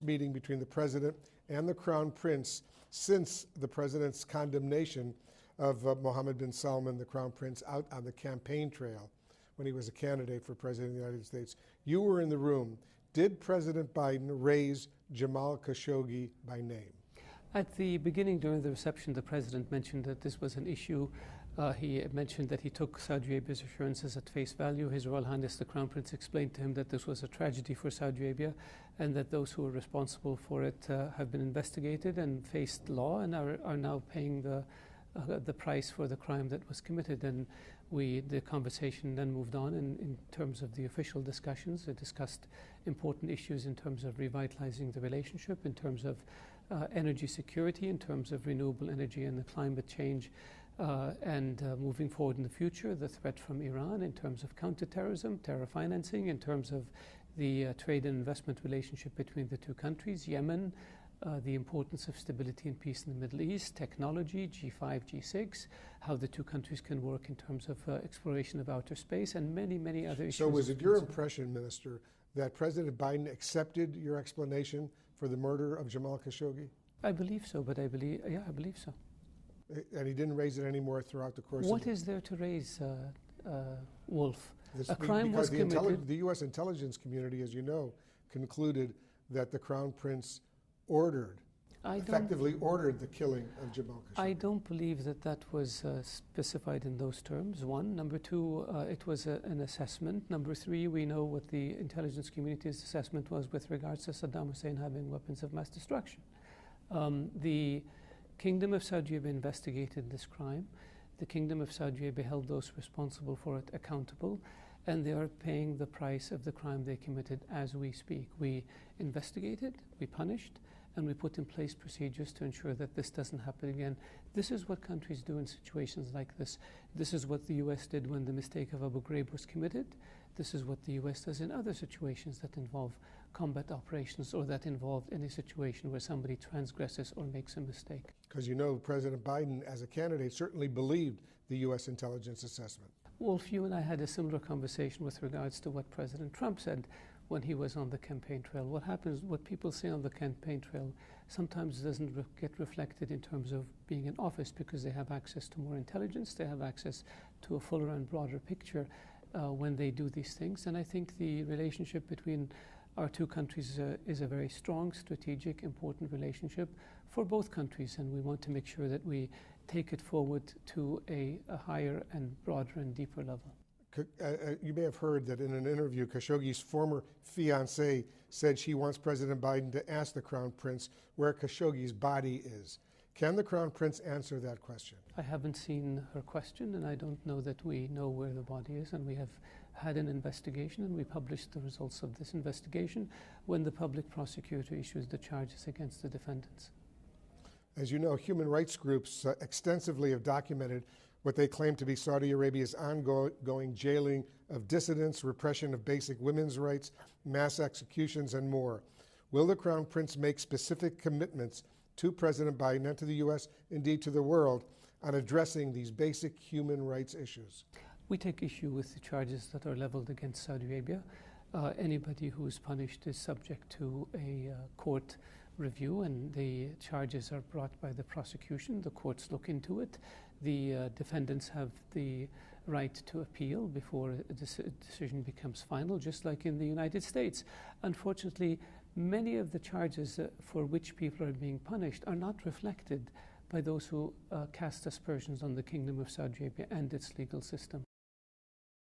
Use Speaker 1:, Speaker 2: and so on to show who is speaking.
Speaker 1: meeting between the president and the crown prince since the president's condemnation of Mohammed bin Salman, the crown prince, out on the campaign trail when he was a candidate for president of the United States. You were in the room. Did President Biden raise Jamal Khashoggi by name?
Speaker 2: At the beginning, during the reception, the president mentioned that this was an issue. He mentioned that he took Saudi Arabia's assurances at face value. His Royal Highness the Crown Prince explained to him that this was a tragedy for Saudi Arabia and that those who were responsible for it have been investigated and faced law and are now paying the price for the crime that was committed. And the conversation then moved on in terms of the official discussions. They discussed important issues in terms of revitalizing the relationship, in terms of energy security, in terms of renewable energy and the climate change, and moving forward in the future, the threat from Iran, in terms of counterterrorism, terror financing, in terms of the trade and investment relationship between the two countries, Yemen, the importance of stability and peace in the Middle East, technology, G5, G6, how the two countries can work in terms of exploration of outer space, and many, many other issues.
Speaker 1: So was it your impression, Minister, that President Biden accepted your explanation for the murder of Jamal Khashoggi?
Speaker 2: I believe so, I believe so.
Speaker 1: And he didn't raise it anymore throughout the course
Speaker 2: What is there to raise, Wolf?
Speaker 1: A
Speaker 2: crime was committed.
Speaker 1: The U.S. intelligence community, as you know, concluded that the Crown Prince effectively ordered the killing of Jamal Khashoggi.
Speaker 2: I don't believe that was specified in those terms, one. Number two, it was an assessment. Number three, we know what the intelligence community's assessment was with regards to Saddam Hussein having weapons of mass destruction. The Kingdom of Saudi Arabia investigated this crime. The Kingdom of Saudi Arabia held those responsible for it accountable, and they are paying the price of the crime they committed as we speak. We investigated, we punished, and we put in place procedures to ensure that this doesn't happen again. This is what countries do in situations like this. This is what the U.S. did when the mistake of Abu Ghraib was committed. This is what the U.S. does in other situations that involve combat operations or that involve any situation where somebody transgresses or makes a mistake.
Speaker 1: Because you know President Biden, as a candidate, certainly believed the U.S. intelligence assessment.
Speaker 2: Wolf, you and I had a similar conversation with regards to what President Trump said when he was on the campaign trail. What happens, what people say on the campaign trail sometimes doesn't get reflected in terms of being in office, because they have access to more intelligence, they have access to a fuller and broader picture when they do these things. And I think the relationship between our two countries is a very strong, strategic, important relationship for both countries, and we want to make sure that we take it forward to a higher and broader and deeper level.
Speaker 1: You may have heard that in an interview, Khashoggi's former fiancée said she wants President Biden to ask the Crown Prince where Khashoggi's body is. Can the Crown Prince answer that question?
Speaker 2: I haven't seen her question, and I don't know that we know where the body is, and we have had an investigation, and we published the results of this investigation when the public prosecutor issues the charges against the defendants.
Speaker 1: As you know, human rights groups extensively have documented what they claim to be Saudi Arabia's ongoing jailing of dissidents, repression of basic women's rights, mass executions, and more. Will the Crown Prince make specific commitments to President Biden and to the U.S., indeed to the world, on addressing these basic human rights issues?
Speaker 2: We take issue with the charges that are leveled against Saudi Arabia. Anybody who is punished is subject to a court review, and the charges are brought by the prosecution. The courts look into it. The defendants have the right to appeal before a decision becomes final, just like in the United States. Unfortunately, many of the charges for which people are being punished are not reflected by those who cast aspersions on the Kingdom of Saudi Arabia and its legal system.